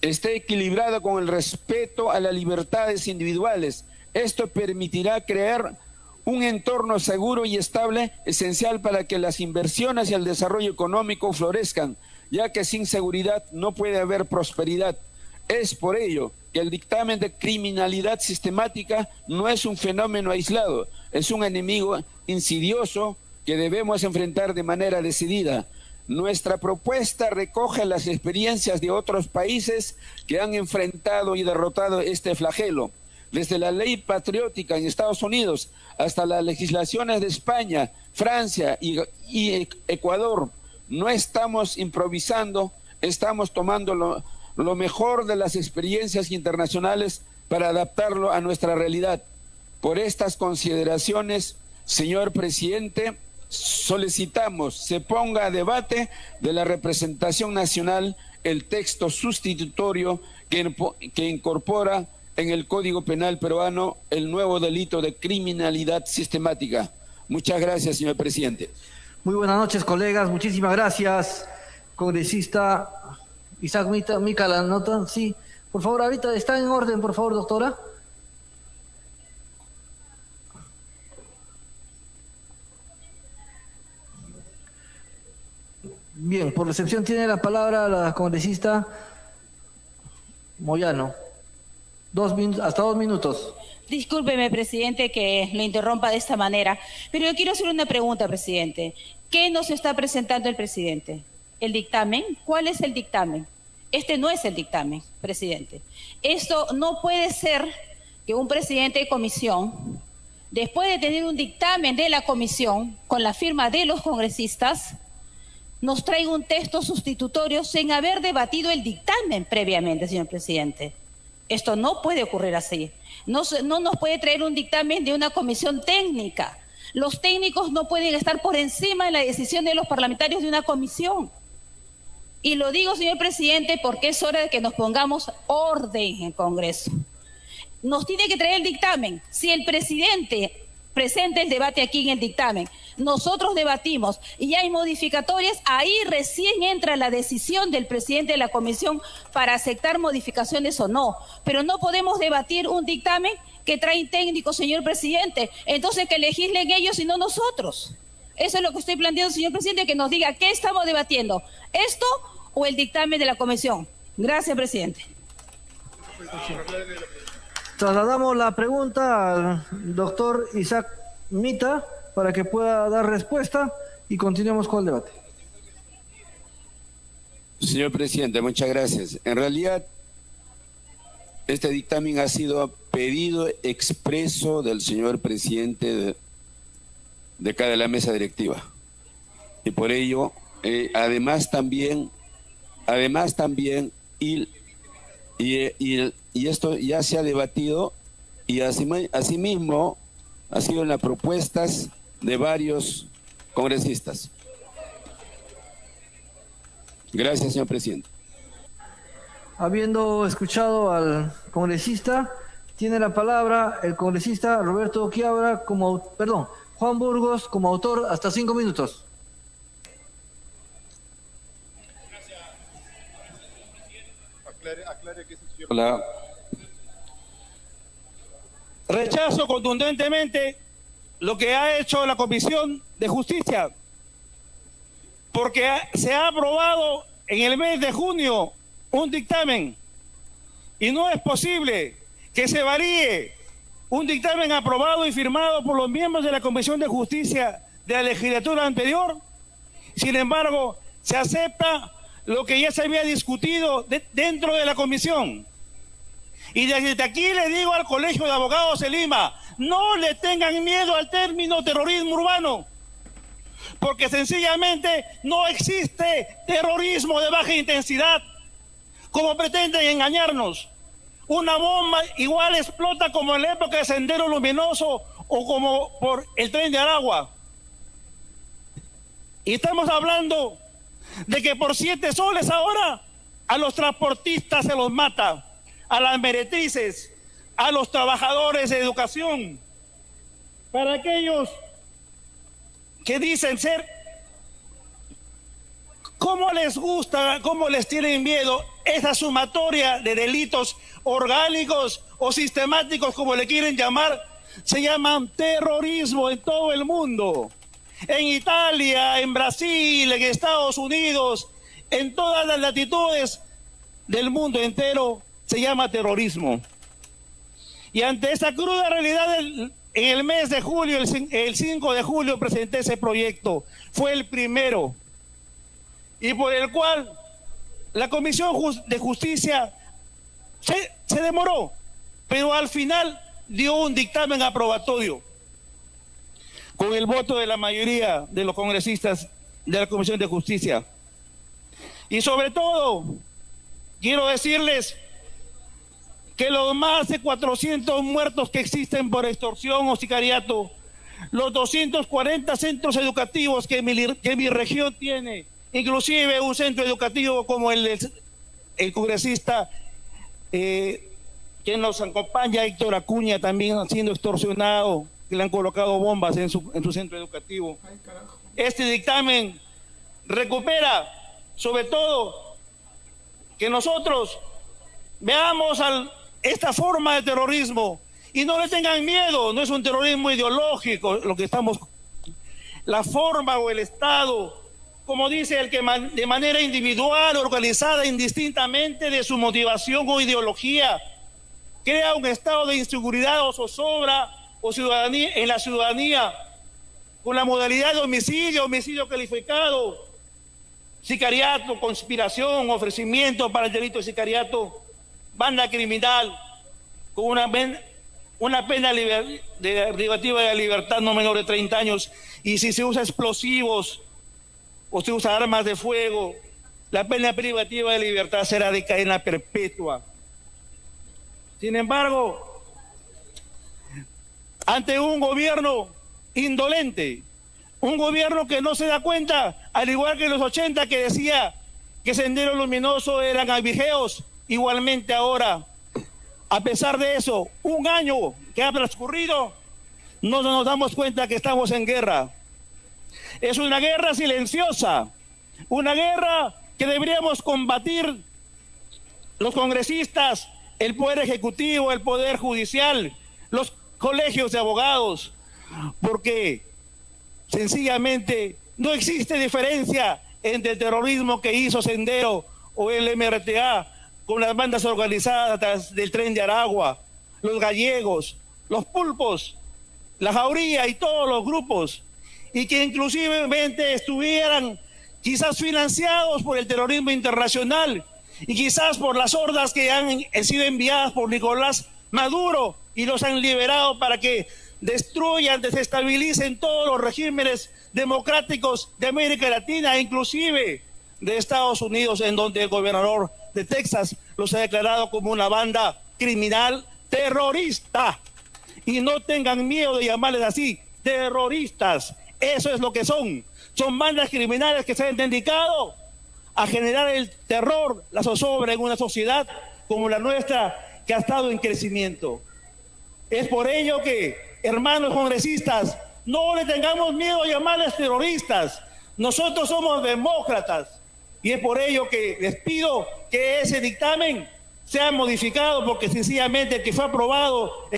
esté equilibrado con el respeto a las libertades individuales. Esto permitirá crear un entorno seguro y estable, esencial para que las inversiones y el desarrollo económico florezcan, ya que sin seguridad no puede haber prosperidad. Es por ello que el dictamen de criminalidad sistemática no es un fenómeno aislado, es un enemigo insidioso que debemos enfrentar de manera decidida. Nuestra propuesta recoge las experiencias de otros países que han enfrentado y derrotado este flagelo. Desde la ley patriótica en Estados Unidos hasta las legislaciones de España, Francia y Ecuador, no estamos improvisando, estamos tomando lo mejor de las experiencias internacionales para adaptarlo a nuestra realidad. Por estas consideraciones, señor presidente, solicitamos se ponga a debate de la representación nacional el texto sustitutorio que incorpora en el Código Penal peruano el nuevo delito de criminalidad sistemática. Muchas gracias, señor presidente. Muy buenas noches, colegas. Muchísimas gracias, congresista Isaac Mica, la nota. Sí, por favor, ahorita está en orden, por favor, doctora. Bien, por recepción tiene la palabra la congresista Moyano. Hasta 2 minutos. Discúlpeme, presidente, que lo interrumpa de esta manera, pero yo quiero hacer una pregunta, presidente. ¿Qué nos está presentando el presidente? ¿El dictamen? ¿Cuál es el dictamen? Este no es el dictamen, presidente. Esto no puede ser que un presidente de comisión, después de tener un dictamen de la comisión con la firma de los congresistas, nos traiga un texto sustitutorio sin haber debatido el dictamen previamente, señor presidente. Esto no puede ocurrir así. No nos puede traer un dictamen de una comisión técnica. Los técnicos no pueden estar por encima de la decisión de los parlamentarios de una comisión. Y lo digo, señor presidente, porque es hora de que nos pongamos orden en el Congreso. Nos tiene que traer el dictamen. Si el presidente presenta el debate aquí en el dictamen, nosotros debatimos y hay modificatorias, ahí recién entra la decisión del presidente de la comisión para aceptar modificaciones o no. Pero no podemos debatir un dictamen que traen técnicos, señor presidente. Entonces que legislen ellos y no nosotros. Eso es lo que estoy planteando, señor presidente, que nos diga qué estamos debatiendo, esto o el dictamen de la comisión. Gracias, presidente. Trasladamos la pregunta al doctor Isaac Mita para que pueda dar respuesta y continuemos con el debate. Señor presidente, muchas gracias. En realidad, este dictamen ha sido a pedido expreso del señor presidente de cada la mesa directiva. Y por ello, además también, y esto ya se ha debatido y asimismo ha sido en las propuestas de varios congresistas. Gracias, señor presidente. Habiendo escuchado al congresista, tiene la palabra el congresista Roberto Quiabra Juan Burgos como autor, hasta 5 minutos. Hola. Rechazo contundentemente lo que ha hecho la Comisión de Justicia, porque se ha aprobado en el mes de junio un dictamen y no es posible que se varíe un dictamen aprobado y firmado por los miembros de la Comisión de Justicia de la legislatura anterior. Sin embargo, se acepta lo que ya se había discutido dentro de la comisión. Y desde aquí le digo al Colegio de Abogados de Lima, no le tengan miedo al término terrorismo urbano, porque sencillamente no existe terrorismo de baja intensidad, como pretenden engañarnos. Una bomba igual explota como en la época de Sendero Luminoso o como por el Tren de Aragua. Y estamos hablando de que por 7 soles ahora a los transportistas se los mata, a las meretrices, a los trabajadores de educación. Para aquellos que dicen ser, ¿cómo les gusta, cómo les tienen miedo? esa sumatoria de delitos orgánicos o sistemáticos, como le quieren llamar, se llaman terrorismo en todo el mundo. En Italia, en Brasil, en Estados Unidos, en todas las latitudes del mundo entero se llama terrorismo. Y ante esa cruda realidad, en el mes de julio, el 5 de julio, presenté ese proyecto. Fue el primero. Y por el cual la Comisión de Justicia se demoró, pero al final dio un dictamen aprobatorio con el voto de la mayoría de los congresistas de la Comisión de Justicia. Y sobre todo, quiero decirles que los más de 400 muertos que existen por extorsión o sicariato, los 240 centros educativos que mi región tiene, inclusive un centro educativo como el congresista que nos acompaña, Héctor Acuña, también siendo extorsionado, que le han colocado bombas en su centro educativo. Este dictamen recupera, sobre todo, que nosotros veamos esta forma de terrorismo y no le tengan miedo. No es un terrorismo ideológico lo que estamos, la forma o el Estado, como dice el que de manera individual, organizada, indistintamente de su motivación o ideología, crea un estado de inseguridad o zozobra o ciudadanía en la ciudadanía con la modalidad de homicidio calificado, sicariato, conspiración, ofrecimiento para el delito de sicariato, banda criminal, con una pena privativa de la libertad no menor de 30 años, y si se usa explosivos o se usa armas de fuego, la pena privativa de libertad será de cadena perpetua. Sin embargo, ante un gobierno indolente, un gobierno que no se da cuenta, al igual que en los 80 que decía que Sendero Luminoso eran abigeos, igualmente ahora, a pesar de eso, un año que ha transcurrido, no nos damos cuenta que estamos en guerra. Es una guerra silenciosa, una guerra que deberíamos combatir los congresistas, el Poder Ejecutivo, el Poder Judicial, los colegios de abogados, porque sencillamente no existe diferencia entre el terrorismo que hizo Sendero o el MRTA con las bandas organizadas del Tren de Aragua, los gallegos, los pulpos, la jauría y todos los grupos, y que inclusivemente estuvieran quizás financiados por el terrorismo internacional y quizás por las hordas que han sido enviadas por Nicolás Maduro y los han liberado para que destruyan, desestabilicen todos los regímenes democráticos de América Latina, inclusive de Estados Unidos, en donde el gobernador de Texas los ha declarado como una banda criminal terrorista. Y no tengan miedo de llamarles así, terroristas. Eso es lo que son. Son bandas criminales que se han dedicado a generar el terror, la zozobra en una sociedad como la nuestra, que ha estado en crecimiento. Es por ello que, hermanos congresistas, no le tengamos miedo a llamarles terroristas. Nosotros somos demócratas y es por ello que les pido que ese dictamen sea modificado, porque sencillamente el que fue aprobado...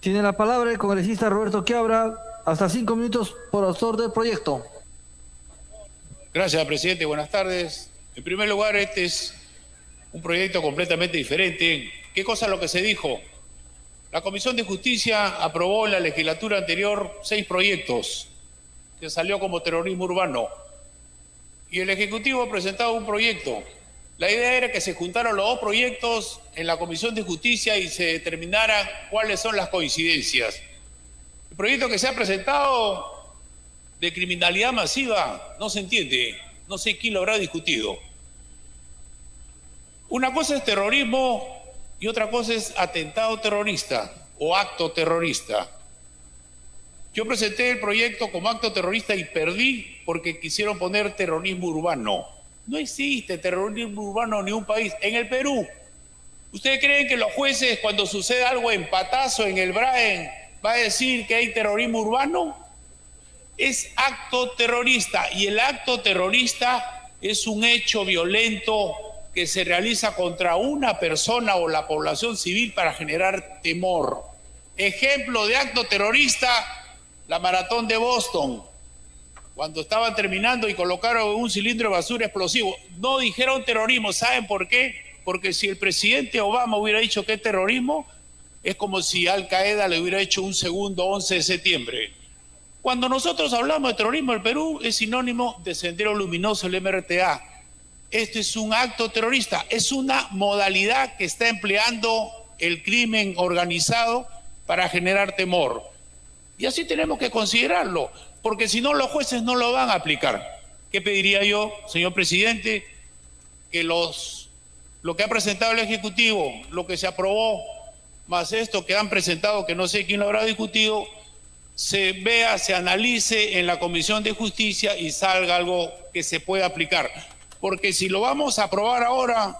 Tiene la palabra el congresista Roberto Quiabra, hasta 5 minutos por autor del proyecto. Gracias, presidente. Buenas tardes. En primer lugar, este es un proyecto completamente diferente. ¿Qué cosa es lo que se dijo? La Comisión de Justicia aprobó en la legislatura anterior 6 proyectos que salió como terrorismo urbano. Y el Ejecutivo ha presentado un proyecto. La idea era que se juntaran los 2 proyectos en la Comisión de Justicia y se determinara cuáles son las coincidencias. El proyecto que se ha presentado de criminalidad masiva no se entiende, no sé quién lo habrá discutido. Una cosa es terrorismo y otra cosa es atentado terrorista o acto terrorista. Yo presenté el proyecto como acto terrorista y perdí porque quisieron poner terrorismo urbano. No existe terrorismo urbano en ningún país. En el Perú, ¿ustedes creen que los jueces, cuando sucede algo en Patazo, en el Braen, va a decir que hay terrorismo urbano? Es acto terrorista, y el acto terrorista es un hecho violento que se realiza contra una persona o la población civil para generar temor. Ejemplo de acto terrorista, la maratón de Boston, cuando estaban terminando y colocaron un cilindro de basura explosivo. No dijeron terrorismo, ¿saben por qué? Porque si el presidente Obama hubiera dicho que es terrorismo, es como si Al Qaeda le hubiera hecho un segundo 11 de septiembre. Cuando nosotros hablamos de terrorismo en el Perú, es sinónimo de Sendero Luminoso, el MRTA. Este es un acto terrorista, es una modalidad que está empleando el crimen organizado para generar temor. Y así tenemos que considerarlo, porque si no los jueces no lo van a aplicar. ¿Qué pediría yo, señor presidente? Que lo que ha presentado el Ejecutivo, lo que se aprobó, más esto que han presentado, que no sé quién lo habrá discutido, se vea, se analice en la Comisión de Justicia y salga algo que se pueda aplicar. Porque si lo vamos a aprobar ahora,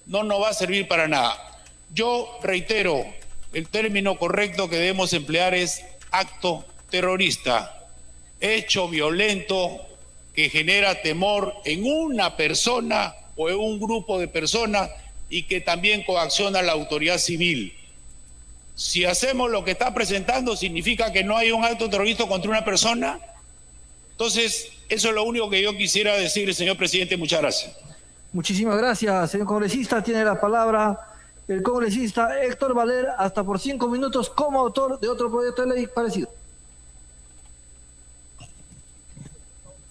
no nos va a servir para nada. Yo reitero, el término correcto que debemos emplear es acto terrorista, hecho violento que genera temor en una persona o en un grupo de personas y que también coacciona a la autoridad civil. Si hacemos lo que está presentando, ¿significa que no hay un acto terrorista contra una persona? Entonces, eso es lo único que yo quisiera decir, señor presidente. Muchas gracias. Muchísimas gracias, señor congresista. Tiene la palabra el congresista Héctor Valer, hasta por 5 minutos, como autor de otro proyecto de ley parecido.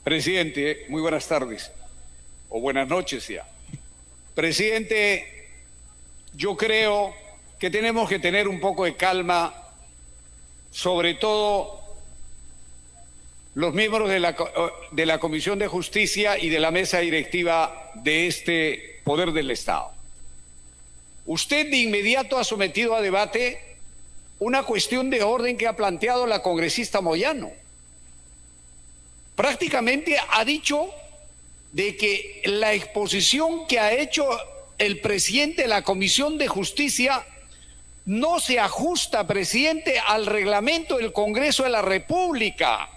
Presidente, muy buenas tardes, o buenas noches ya. Presidente, yo creo que tenemos que tener un poco de calma, sobre todo los miembros de la Comisión de Justicia y de la mesa directiva de este Poder del Estado. Usted de inmediato ha sometido a debate una cuestión de orden que ha planteado la congresista Moyano. Prácticamente ha dicho de que la exposición que ha hecho el presidente de la Comisión de Justicia no se ajusta, presidente, al reglamento del Congreso de la República,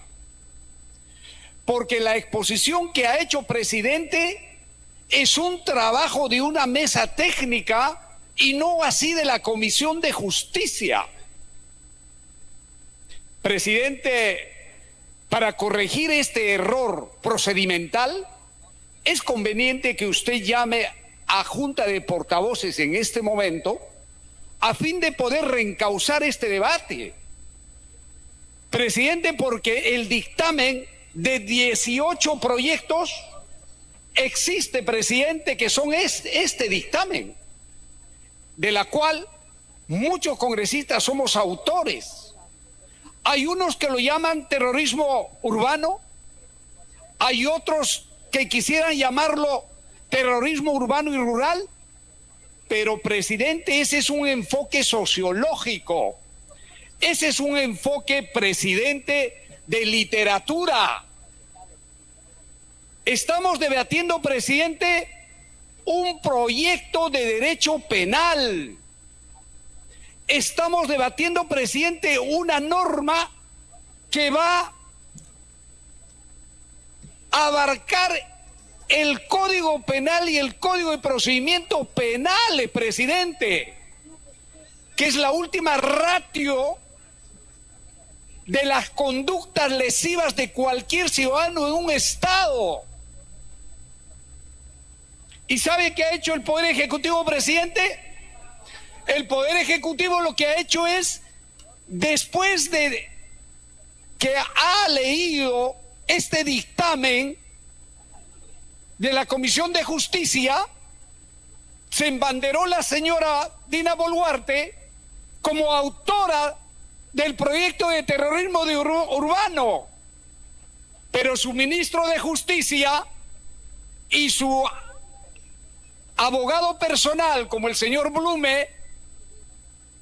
porque la exposición que ha hecho presidente es un trabajo de una mesa técnica y no así de la Comisión de Justicia. Presidente, para corregir este error procedimental, es conveniente que usted llame a Junta de Portavoces en este momento a fin de poder reencauzar este debate. Presidente, porque el dictamen de 18 proyectos existe, presidente, que son este dictamen, de la cual muchos congresistas somos autores. Hay unos que lo llaman terrorismo urbano, hay otros que quisieran llamarlo terrorismo urbano y rural, pero presidente, ese es un enfoque sociológico, ese es un enfoque, presidente, de literatura. Estamos debatiendo, presidente, un proyecto de derecho penal. Estamos debatiendo, presidente, una norma que va a abarcar el Código Penal y el Código de Procedimientos Penales, presidente, que es la última ratio de las conductas lesivas de cualquier ciudadano en un Estado. ¿Y sabe qué ha hecho el Poder Ejecutivo, presidente? El Poder Ejecutivo lo que ha hecho es, después de que ha leído este dictamen de la Comisión de Justicia, se embanderó la señora Dina Boluarte como autora del proyecto de terrorismo urbano, pero su ministro de Justicia y su abogado personal, como el señor Blume,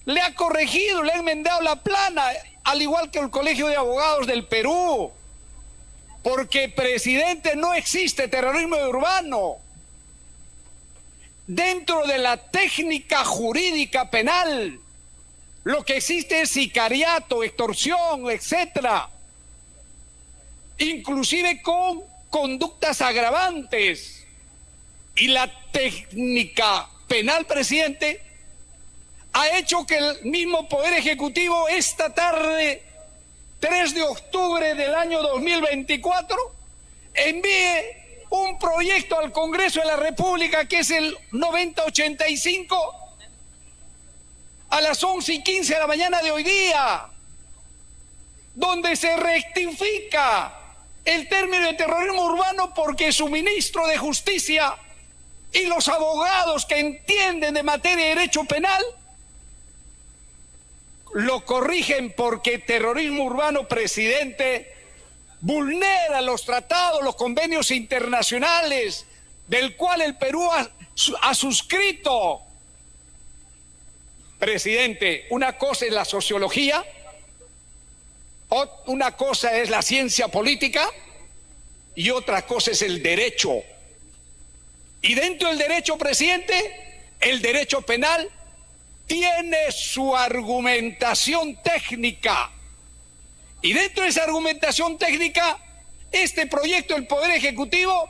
le ha corregido, le ha enmendado la plana, al igual que el Colegio de Abogados del Perú, porque, presidente, no existe terrorismo urbano. Dentro de la técnica jurídica penal, lo que existe es sicariato, extorsión, etcétera, inclusive con conductas agravantes y la técnica penal, presidente, ha hecho que el mismo Poder Ejecutivo esta tarde, 3 de octubre del año 2024, envíe un proyecto al Congreso de la República que es el 9085 a las 11:15 de la mañana de hoy día, donde se rectifica el término de terrorismo urbano porque su ministro de Justicia y los abogados que entienden de materia de derecho penal lo corrigen porque terrorismo urbano, presidente, vulnera los tratados, los convenios internacionales del cual el Perú ha suscrito. Presidente, una cosa es la sociología, una cosa es la ciencia política y otra cosa es el derecho. Y dentro del derecho, presidente, el derecho penal tiene su argumentación técnica. Y dentro de esa argumentación técnica, este proyecto del Poder Ejecutivo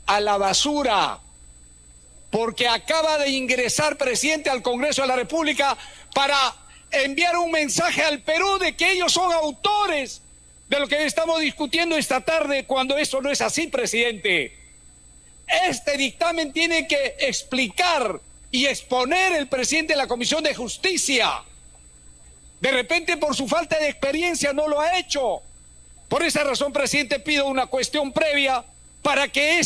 a la basura, porque acaba de ingresar, presidente, al Congreso de la República para enviar un mensaje al Perú de que ellos son autores de lo que estamos discutiendo esta tarde, cuando eso no es así, presidente. Este dictamen tiene que explicar y exponer el presidente de la Comisión de Justicia. De repente, por su falta de experiencia, no lo ha hecho. Por esa razón, presidente, pido una cuestión previa para que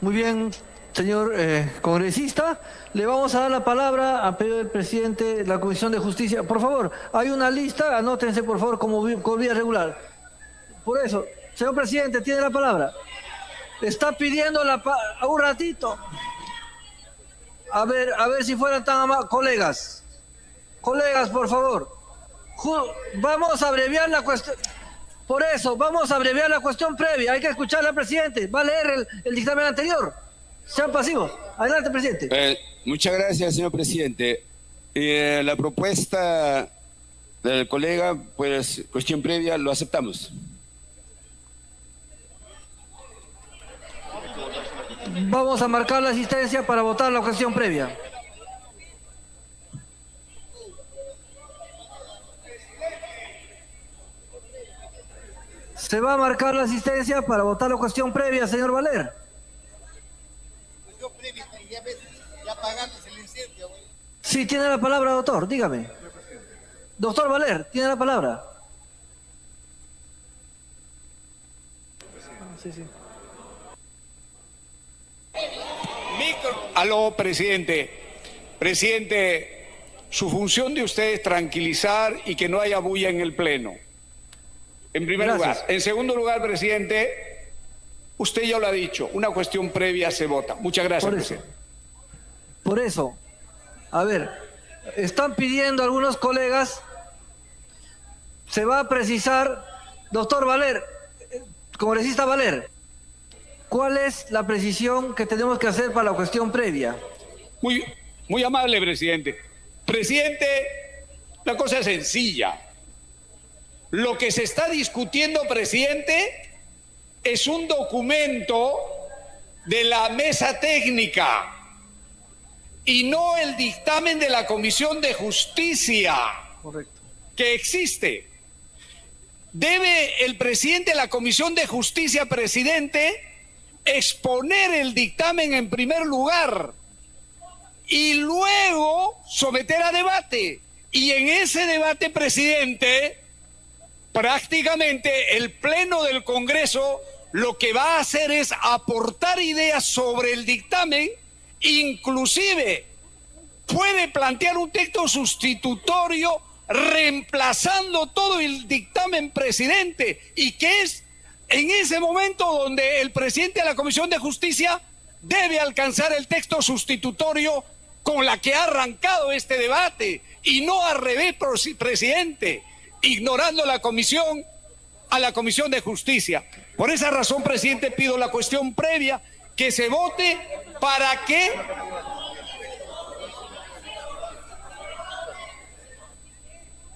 Muy bien, señor congresista. Le vamos a dar la palabra a pedido del presidente de la Comisión de Justicia. Por favor, hay una lista, anótense por favor como vía regular. Por eso, señor presidente, tiene la palabra. Está pidiendo un ratito. A ver si fueran tan amables. Colegas, por favor. Vamos a abreviar la cuestión. Por eso, vamos a abreviar la cuestión previa. Hay que escucharle al presidente. Va a leer el dictamen anterior. Sean pasivos. Adelante, presidente. Muchas gracias, señor presidente. La propuesta del colega, pues, cuestión previa, lo aceptamos. Vamos a marcar la asistencia para votar la cuestión previa. Se va a marcar la asistencia para votar la cuestión previa, señor Valer. Sí, tiene la palabra, doctor, dígame. Doctor Valer, tiene la palabra. Sí. Aló, presidente. Presidente, su función de usted es tranquilizar y que no haya bulla en el Pleno. En primer lugar. En segundo lugar, presidente, usted ya lo ha dicho, una cuestión previa se vota. Muchas gracias, presidente. Por eso, a ver, están pidiendo algunos colegas, se va a precisar, doctor Valer, congresista Valer, ¿cuál es la precisión que tenemos que hacer para la cuestión previa? Muy amable, presidente. Presidente, la cosa es sencilla. Lo que se está discutiendo, presidente, es un documento de la mesa técnica y no el dictamen de la Comisión de Justicia. Correcto. Que existe. Debe el presidente de la Comisión de Justicia, presidente, exponer el dictamen en primer lugar y luego someter a debate. Y en ese debate, presidente, prácticamente el Pleno del Congreso lo que va a hacer es aportar ideas sobre el dictamen, inclusive puede plantear un texto sustitutorio reemplazando todo el dictamen, presidente, y que es en ese momento donde el presidente de la Comisión de Justicia debe alcanzar el texto sustitutorio con la que ha arrancado este debate, y no al revés, presidente, ignorando a la Comisión de Justicia. Por esa razón, presidente, pido la cuestión previa, que se vote para que...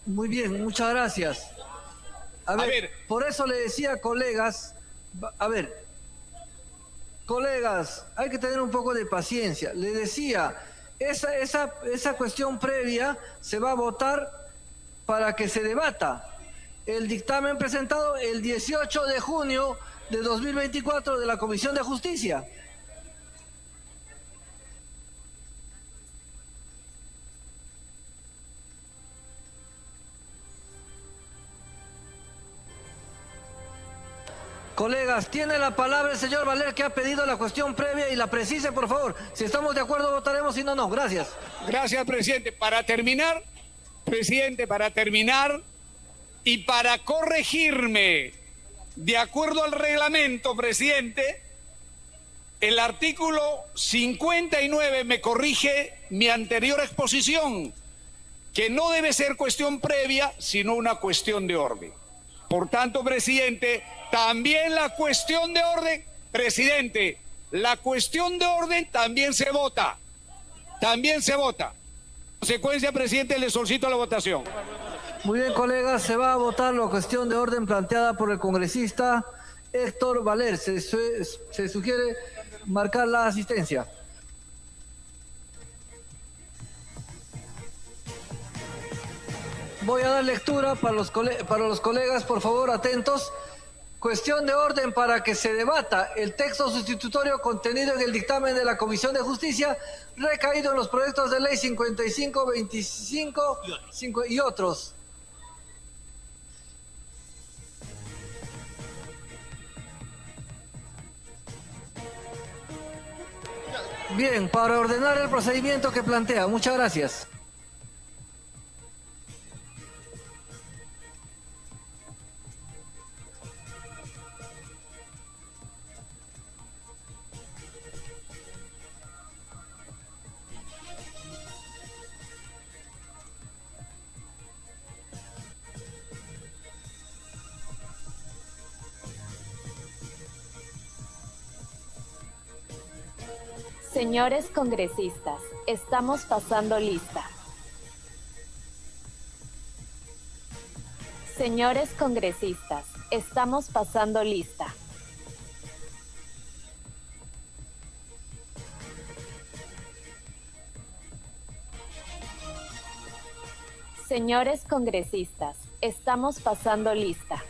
Muy bien, muchas gracias. A ver, por eso le decía, colegas, a ver, colegas, hay que tener un poco de paciencia. Le decía, esa cuestión previa se va a votar para que se debata. El dictamen presentado el 18 de junio de 2024 de la Comisión de Justicia. Colegas, tiene la palabra el señor Valer, que ha pedido la cuestión previa, y la precise, por favor. Si estamos de acuerdo, votaremos, si no, no. Gracias. Gracias, presidente. Para terminar, presidente, y para corregirme, de acuerdo al reglamento, presidente, el artículo 59 me corrige mi anterior exposición, que no debe ser cuestión previa, sino una cuestión de orden. Por tanto, presidente, también la cuestión de orden, presidente, la cuestión de orden también se vota. También se vota. En consecuencia, presidente, le solicito la votación. Muy bien, colegas, se va a votar la cuestión de orden planteada por el congresista Héctor Valer. Se sugiere marcar la asistencia. Voy a dar lectura para los colegas, por favor, atentos. Cuestión de orden para que se debata el texto sustitutorio contenido en el dictamen de la Comisión de Justicia, recaído en los proyectos de ley 55, 25 y otros. Bien, para ordenar el procedimiento que plantea. Muchas gracias. Señores congresistas, estamos pasando lista. Señores congresistas, estamos pasando lista. Señores congresistas, estamos pasando lista.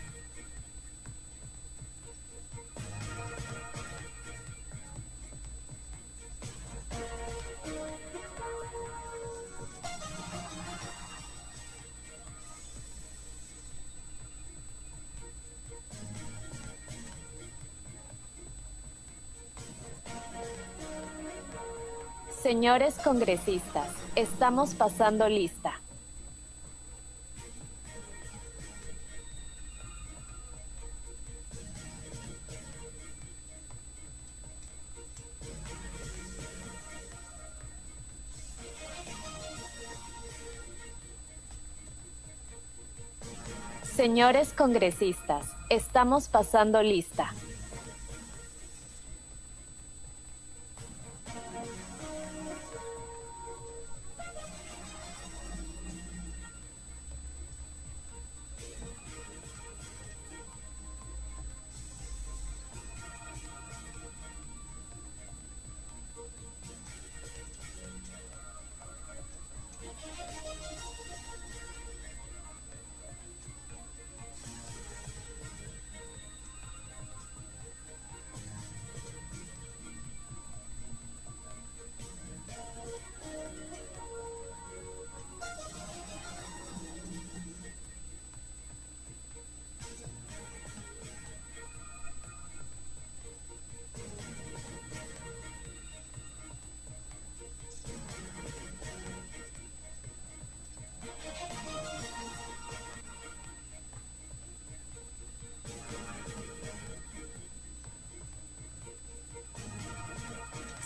Señores congresistas, estamos pasando lista. Señores congresistas, estamos pasando lista.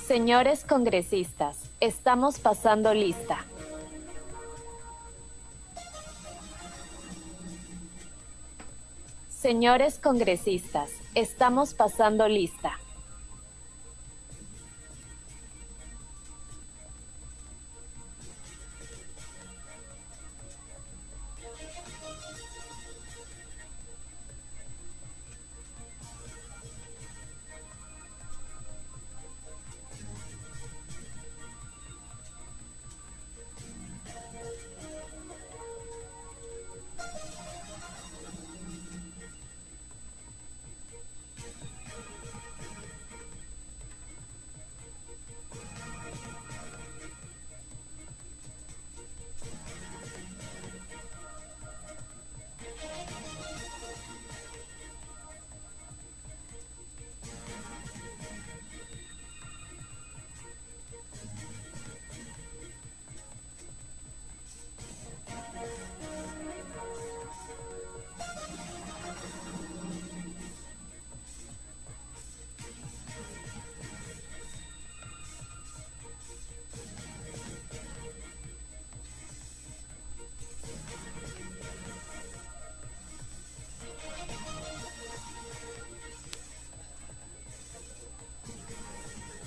Señores congresistas, estamos pasando lista. Señores congresistas, estamos pasando lista.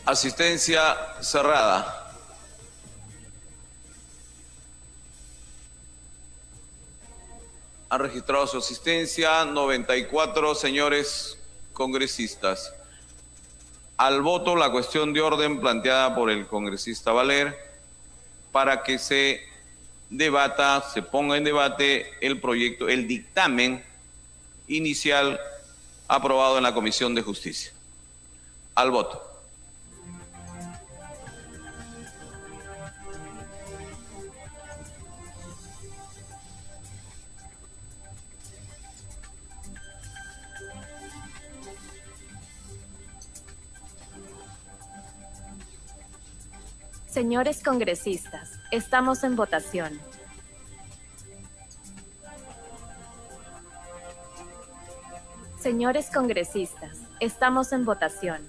Asistencia cerrada. Han registrado su asistencia 94 señores congresistas. Al voto la cuestión de orden planteada por el congresista Valer para que se debata, se ponga en debate el proyecto, el dictamen inicial aprobado en la Comisión de Justicia. Al voto. Señores congresistas, estamos en votación. Señores congresistas, estamos en votación.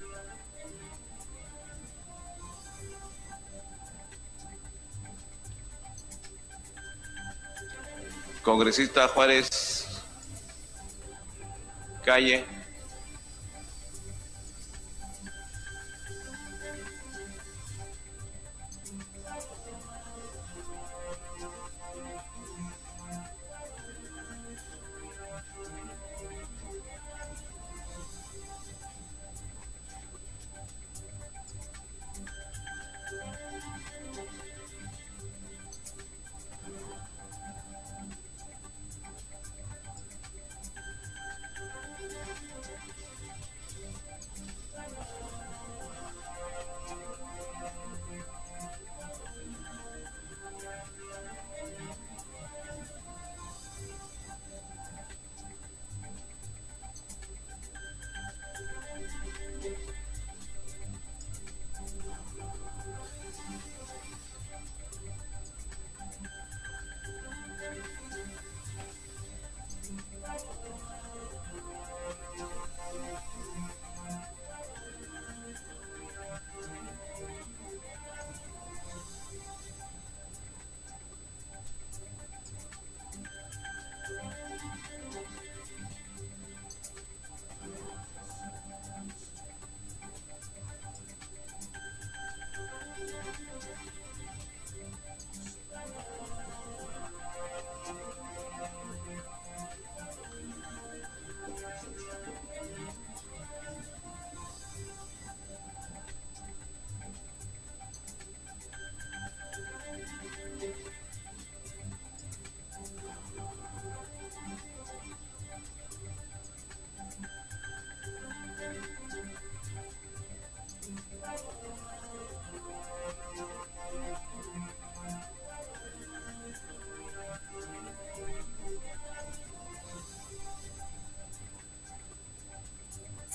Congresista Juárez Calle.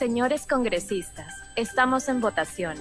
Señores congresistas, estamos en votación.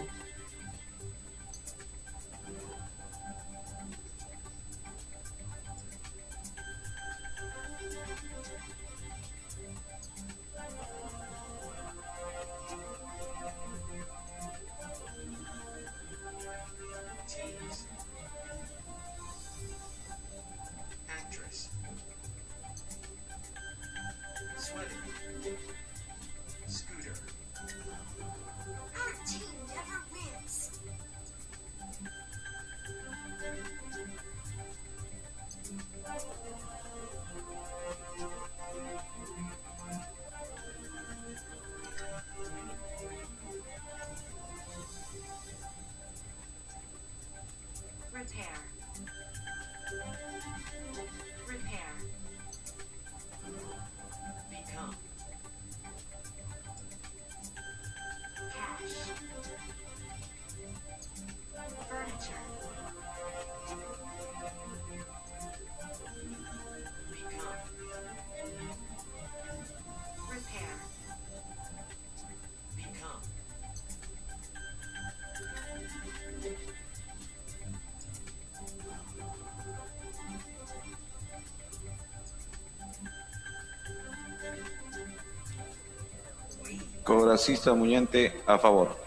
Congresista Muñante, a favor.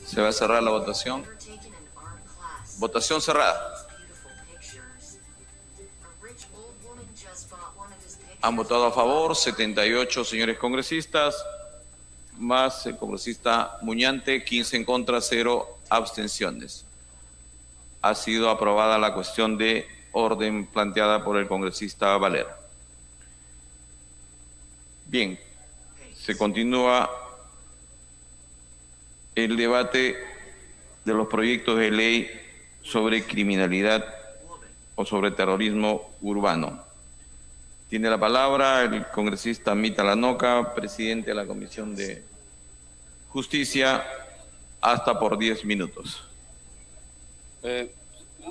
Se va a cerrar la votación. Votación cerrada. Han votado a favor 78 señores congresistas, más el congresista Muñante, 15 en contra, 0 abstenciones. Ha sido aprobada la cuestión de orden planteada por el congresista Valera. Bien, se continúa el debate de los proyectos de ley sobre criminalidad o sobre terrorismo urbano. Tiene la palabra el congresista Mita Lanoca, presidente de la Comisión de Justicia, hasta por 10 minutos.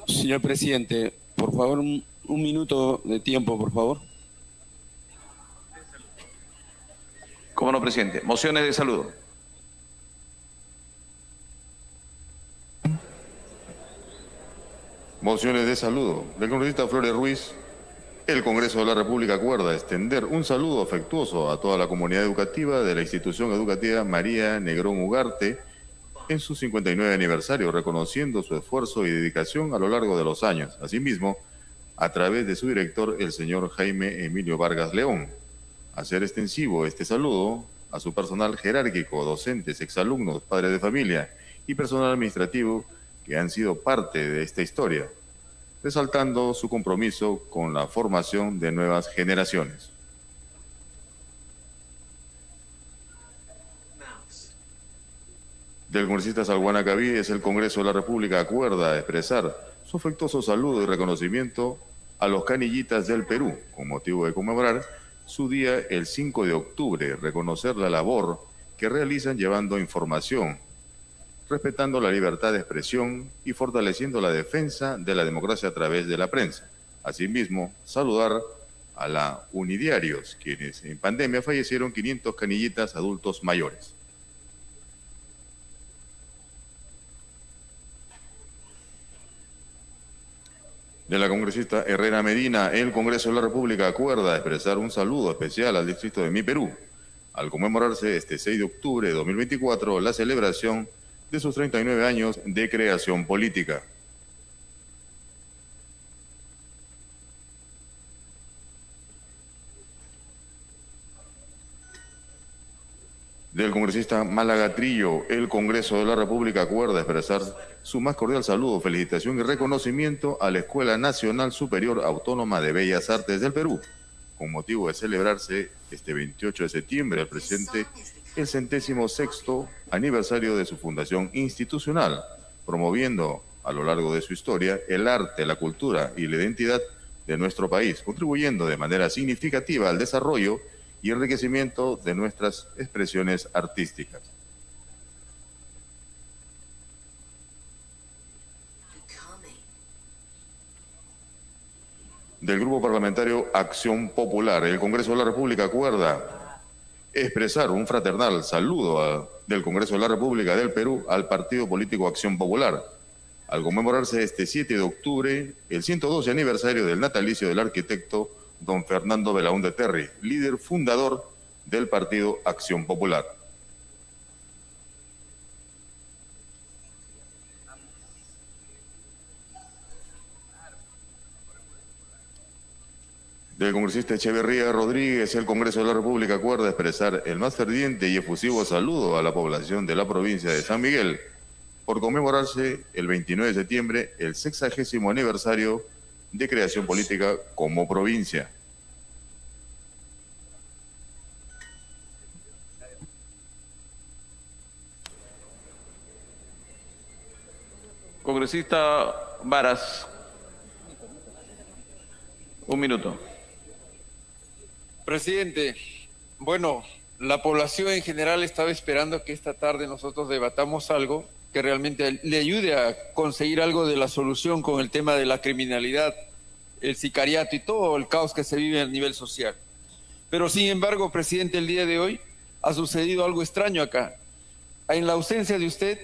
Señor presidente, por favor, un minuto de tiempo, por favor. ¿Cómo no, presidente? Mociones de saludo. Mociones de saludo. Del congresista Flores Ruiz. El Congreso de la República acuerda extender un saludo afectuoso a toda la comunidad educativa de la institución educativa María Negrón Ugarte en su 59 aniversario, reconociendo su esfuerzo y dedicación a lo largo de los años. Asimismo, a través de su director, el señor Jaime Emilio Vargas León, hacer extensivo este saludo a su personal jerárquico, docentes, exalumnos, padres de familia y personal administrativo que han sido parte de esta historia, resaltando su compromiso con la formación de nuevas generaciones. Del congresista Salguana Cavíes, el Congreso de la República acuerda expresar su afectuoso saludo y reconocimiento a los canillitas del Perú, con motivo de conmemorar su día el 5 de octubre, reconocer la labor que realizan llevando información, respetando la libertad de expresión y fortaleciendo la defensa de la democracia a través de la prensa. Asimismo, saludar a la Unidiarios, quienes en pandemia fallecieron 500 canillitas adultos mayores. De la congresista Herrera Medina, el Congreso de la República acuerda expresar un saludo especial al distrito de Mi Perú, al conmemorarse este 6 de octubre de 2024 la celebración de sus 39 años de creación política. Del congresista Málaga Trillo, el Congreso de la República acuerda expresar su más cordial saludo, felicitación y reconocimiento a la Escuela Nacional Superior Autónoma de Bellas Artes del Perú, con motivo de celebrarse este 28 de septiembre al presente el 106º aniversario de su fundación institucional, promoviendo a lo largo de su historia el arte, la cultura y la identidad de nuestro país, contribuyendo de manera significativa al desarrollo y enriquecimiento de nuestras expresiones artísticas. Del Grupo Parlamentario Acción Popular, el Congreso de la República acuerda expresar un fraternal saludo del Congreso de la República del Perú al Partido Político Acción Popular, al conmemorarse este 7 de octubre el 112 aniversario del natalicio del arquitecto don Fernando Belaúnde Terry, líder fundador del Partido Acción Popular. Del congresista Echeverría Rodríguez, el Congreso de la República acuerda expresar el más ferviente y efusivo saludo a la población de la provincia de San Miguel por conmemorarse el 29 de septiembre el 60º aniversario de creación política como provincia. Congresista Varas, un minuto. Presidente, bueno, la población en general estaba esperando que esta tarde nosotros debatamos algo que realmente le ayude a conseguir algo de la solución con el tema de la criminalidad, el sicariato y todo el caos que se vive a nivel social. Pero sin embargo, presidente, el día de hoy ha sucedido algo extraño acá. En la ausencia de usted,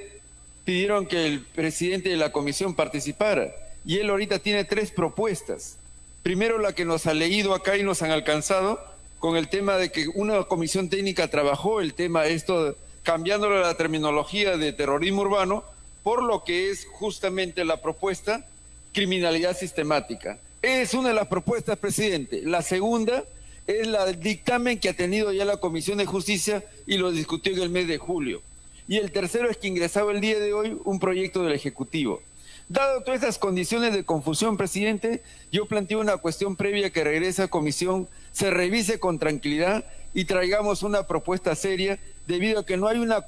pidieron que el presidente de la comisión participara y él ahorita tiene 3 propuestas. Primero, la que nos ha leído acá y nos han alcanzado con el tema de que una comisión técnica trabajó el tema esto cambiándole la terminología de terrorismo urbano por lo que es justamente la propuesta criminalidad sistemática. Es una de las propuestas, presidente. La segunda es el dictamen que ha tenido ya la Comisión de Justicia y lo discutió en el mes de julio. Y el tercero es que ingresaba el día de hoy un proyecto del Ejecutivo. Dado todas estas condiciones de confusión, presidente, yo planteo una cuestión previa que regrese a comisión, se revise con tranquilidad y traigamos una propuesta seria, debido a que no hay una...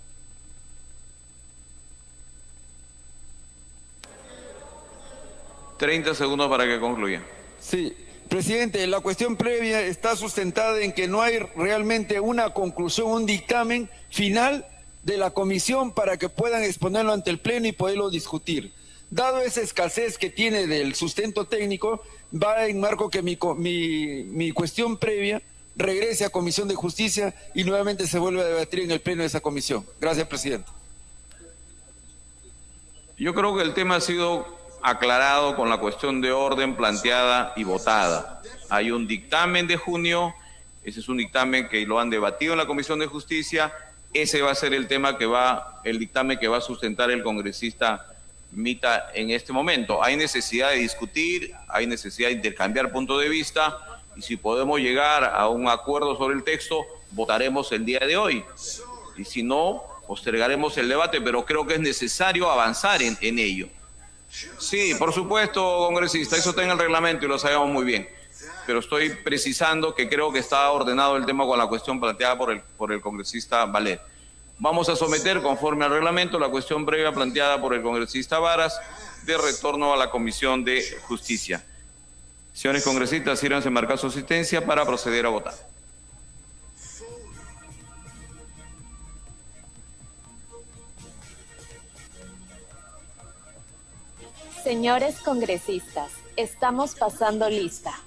...30 segundos para que concluya. Sí, presidente, la cuestión previa está sustentada en que no hay realmente una conclusión, un dictamen final de la comisión para que puedan exponerlo ante el Pleno y poderlo discutir. Dado esa escasez que tiene del sustento técnico, va en marco que mi cuestión previa regrese a Comisión de Justicia y nuevamente se vuelve a debatir en el Pleno de esa comisión. Gracias, presidente. Yo creo que el tema ha sido aclarado con la cuestión de orden planteada y votada. Hay un dictamen de junio, ese es un dictamen que lo han debatido en la Comisión de Justicia, ese va a ser el tema el dictamen que va a sustentar el congresista Mita en este momento. Hay necesidad de discutir, hay necesidad de intercambiar puntos de vista, y si podemos llegar a un acuerdo sobre el texto, votaremos el día de hoy. Y si no, postergaremos el debate, pero creo que es necesario avanzar en ello. Sí, por supuesto, congresista, eso está en el reglamento y lo sabemos muy bien. Pero estoy precisando que creo que está ordenado el tema con la cuestión planteada por el congresista Valer. Vamos a someter, conforme al reglamento, la cuestión previa planteada por el congresista Varas de retorno a la Comisión de Justicia. Señores congresistas, sírvanse marcar su asistencia para proceder a votar. Señores congresistas, estamos pasando lista.